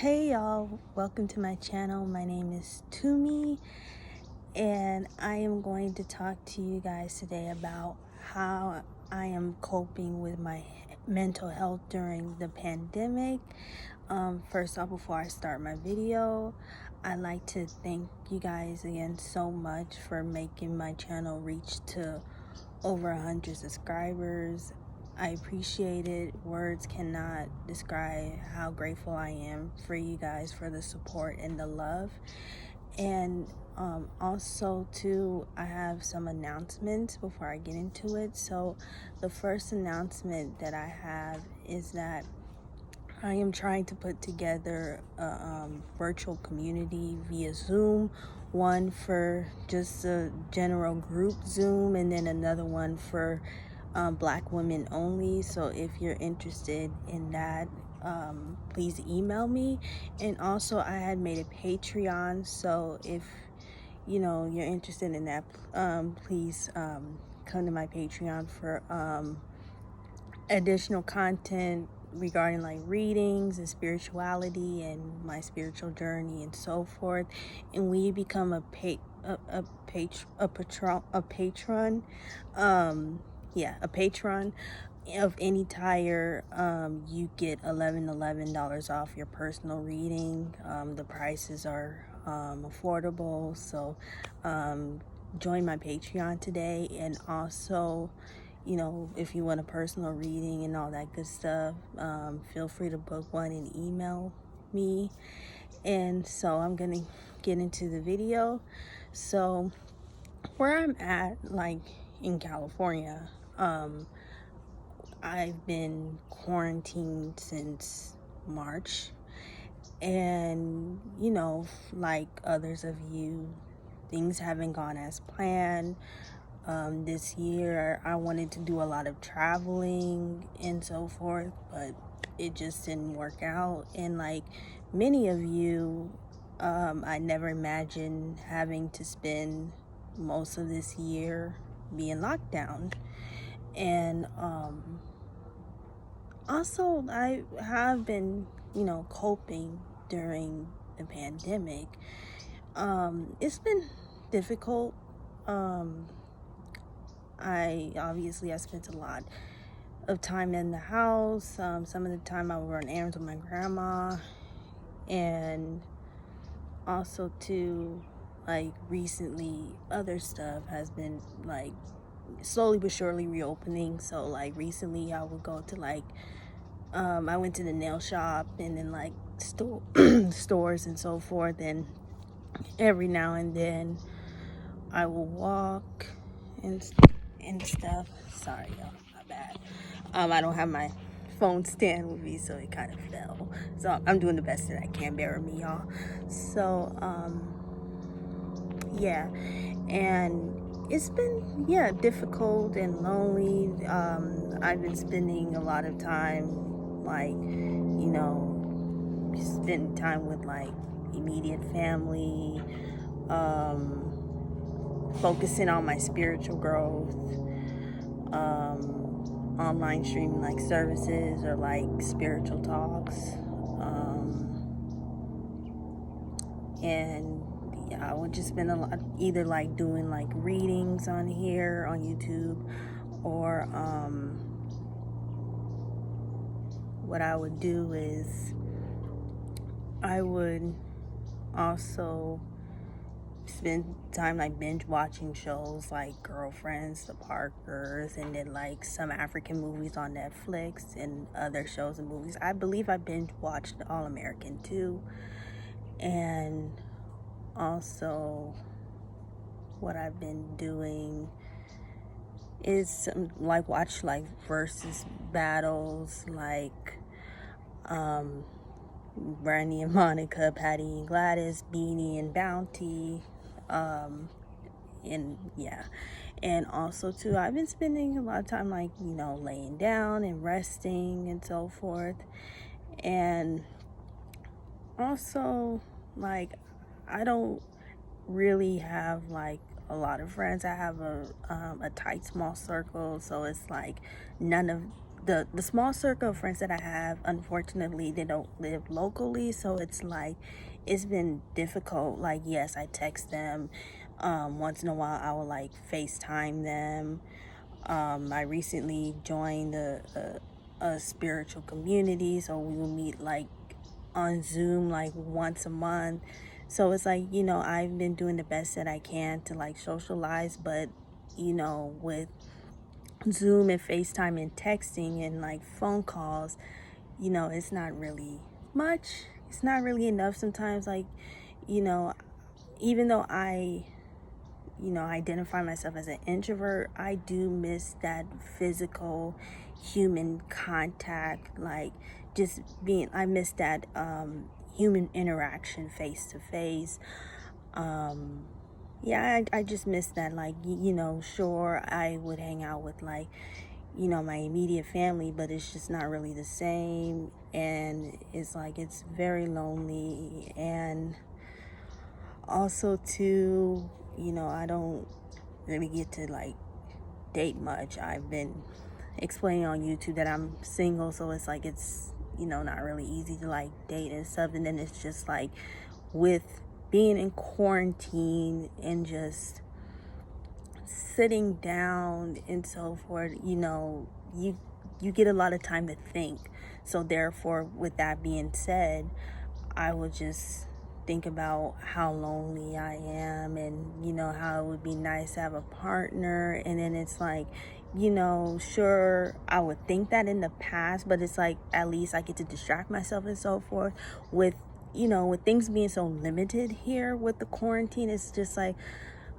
Hey y'all, welcome to my channel. My name is Tumi, and I am going to talk to you guys today about how I am coping with my mental health during the pandemic. First off, before I start my video, I'd like to thank you guys again so much for making my channel reach to over 100 subscribers. I appreciate it. Words cannot describe how grateful I am for you guys, for the support and the love. And also too, I have some announcements before I get into it. So the first announcement that I have is that I am trying to put together a virtual community via Zoom, one for just a general group Zoom, and then another one for Black women only. So if you're interested in that, please email me. And also I had made a Patreon, so if you're interested in that, please come to my Patreon for additional content regarding like readings and spirituality and my spiritual journey and so forth. And when you become a patron of any tire, you get $11 off your personal reading. The prices are affordable, so join my Patreon today. And also, if you want a personal reading and all that good stuff, feel free to book one and email me. And so I'm gonna get into the video. So where I'm at, like in California, I've been quarantined since March, and like others of you, things haven't gone as planned. This year I wanted to do a lot of traveling and so forth, but it just didn't work out. And like many of you, I never imagined having to spend most of this year being locked down. And also I have been coping during the pandemic. It's been difficult. I spent a lot of time in the house. Some of the time I would run errands with my grandma, and also too, like recently, other stuff has been like slowly but surely reopening. So like recently I would go to like I went to the nail shop and then like stores and so forth, and every now and then I will walk and stuff. Sorry y'all, my bad. I don't have my phone stand with me, so it kind of fell. So I'm doing the best that I can. Bear with me, y'all. So yeah, and it's been difficult and lonely. I've been spending a lot of time like spending time with like immediate family, focusing on my spiritual growth, online streaming like services or like spiritual talks, and yeah, I would just spend a lot either like doing like readings on here on YouTube, or what I would do is I would also spend time like binge watching shows like Girlfriends, The Parkers, and then like some African movies on Netflix and other shows and movies. I believe I binge watched All American too. And also what I've been doing is like watch like versus battles, like Brandy and Monica, Patty and Gladys, Beanie and Bounty, and yeah. And also too, I've been spending a lot of time like laying down and resting and so forth. And also, like, I don't really have like a lot of friends. I have a tight small circle, so it's like none of the small circle of friends that I have, unfortunately, they don't live locally, so it's like it's been difficult. Like, yes, I text them. Once in a while, I will like FaceTime them. I recently joined a spiritual community, so we will meet like on Zoom like once a month. So it's like, I've been doing the best that I can to like socialize, but with Zoom and FaceTime and texting and like phone calls, it's not really much. It's not really enough sometimes. Like, you know, even though I identify myself as an introvert, I do miss that physical human contact. Like, I miss that human interaction face to face. Yeah, I just miss that. Like, sure, I would hang out with like, my immediate family, but it's just not really the same. And it's like, it's very lonely. And also too, I don't really get to like date much. I've been explaining on YouTube that I'm single, so it's like, it's, not really easy to like date and stuff. And then it's just like, with being in quarantine and just sitting down and so forth, you get a lot of time to think. So therefore, with that being said, I would just think about how lonely I am, and how it would be nice to have a partner. And then it's like, sure, I would think that in the past, but it's like, at least I get to distract myself and so forth. With things being so limited here with the quarantine, it's just like,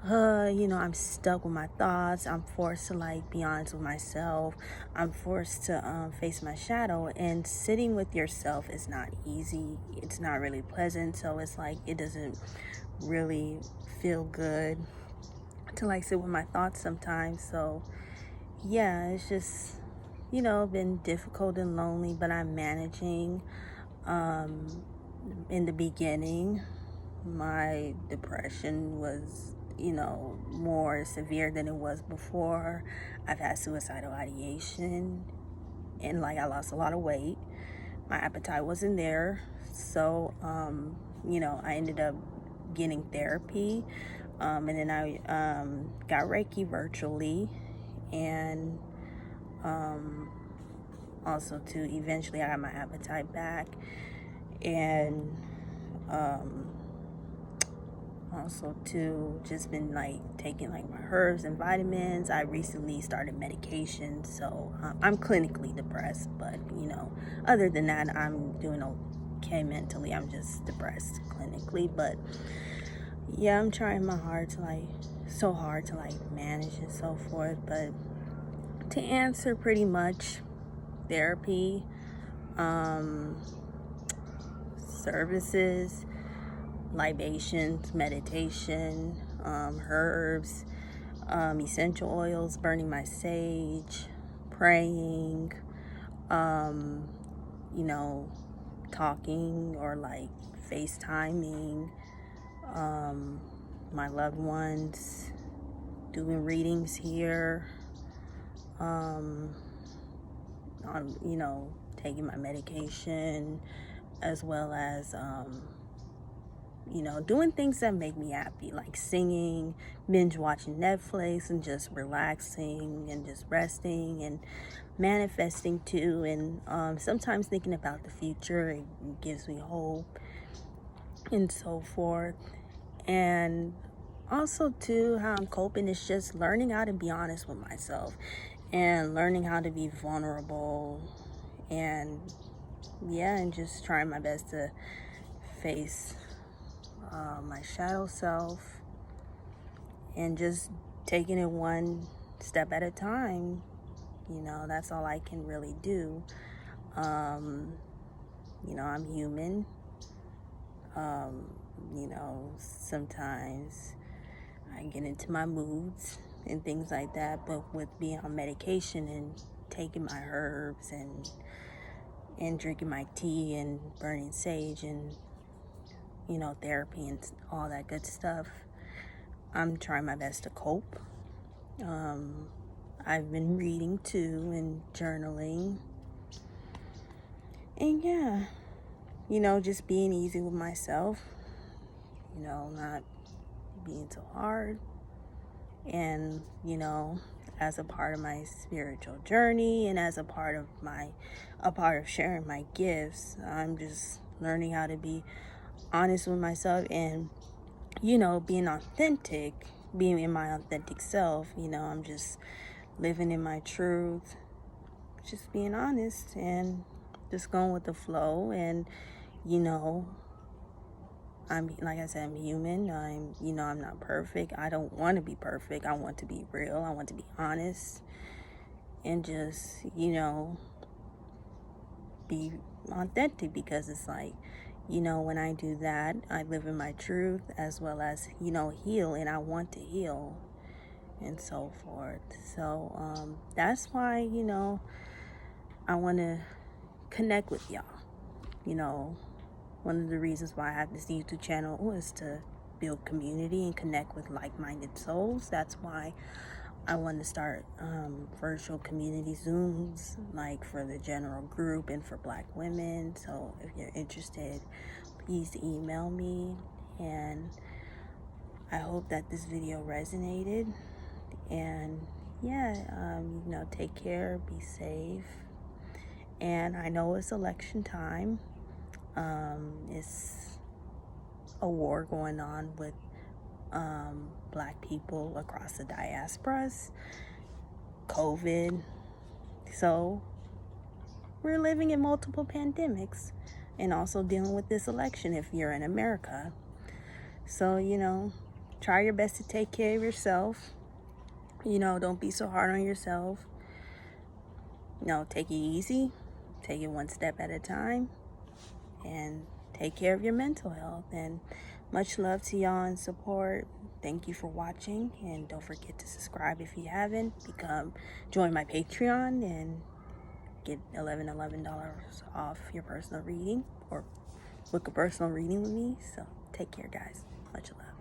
I'm stuck with my thoughts. I'm forced to like be honest with myself. I'm forced to face my shadow, and sitting with yourself is not easy. It's not really pleasant. So it's like, it doesn't really feel good to like sit with my thoughts sometimes. So yeah, it's just, been difficult and lonely, but I'm managing. In the beginning, my depression was, more severe than it was before. I've had suicidal ideation, and like, I lost a lot of weight. My appetite wasn't there. So, I ended up getting therapy. And then I got Reiki virtually. And also, too, eventually I got my appetite back. And also too, just been like taking like my herbs and vitamins. I recently started medication, so I'm clinically depressed, but other than that, I'm doing okay mentally. I'm just depressed clinically. But yeah, I'm trying my hard to like so hard to like manage and so forth. But to answer, pretty much therapy, services, libations, meditation, herbs, essential oils, burning my sage, praying, talking or like FaceTiming my loved ones, doing readings here, taking my medication, as well as doing things that make me happy, like singing, binge watching Netflix, and just relaxing and just resting and manifesting too. And sometimes thinking about the future, it gives me hope and so forth. And also too, how I'm coping is just learning how to be honest with myself and learning how to be vulnerable, and just trying my best to face my shadow self, and just taking it one step at a time. That's all I can really do. I'm human. Sometimes I get into my moods and things like that, but with being on medication and taking my herbs and drinking my tea and burning sage and therapy and all that good stuff, I'm trying my best to cope. I've been reading too and journaling. And yeah, just being easy with myself, not being so hard. And, as a part of my spiritual journey and as a part of sharing my gifts, I'm just learning how to be honest with myself and, being authentic, being in my authentic self. I'm just living in my truth, just being honest and just going with the flow. And, like I said, I'm human. I'm not perfect. I don't want to be perfect. I want to be real. I want to be honest and just, be authentic, because it's like, when I do that, I live in my truth as well as, heal, and I want to heal and so forth. So, that's why, I want to connect with y'all. One of the reasons why I have this YouTube channel is to build community and connect with like-minded souls. That's why I want to start virtual community Zooms, like for the general group and for Black women. So if you're interested, please email me. And I hope that this video resonated. And yeah, take care, be safe. And I know it's election time. It's a war going on with Black people across the diasporas, COVID. So we're living in multiple pandemics and also dealing with this election if you're in America. So, try your best to take care of yourself. Don't be so hard on yourself. Take it easy. Take it one step at a time. And take care of your mental health. And much love to y'all and support. Thank you for watching, and don't forget to subscribe if you haven't. Join my Patreon and get $11 off your personal reading, or book a personal reading with me. So take care, guys. Much love.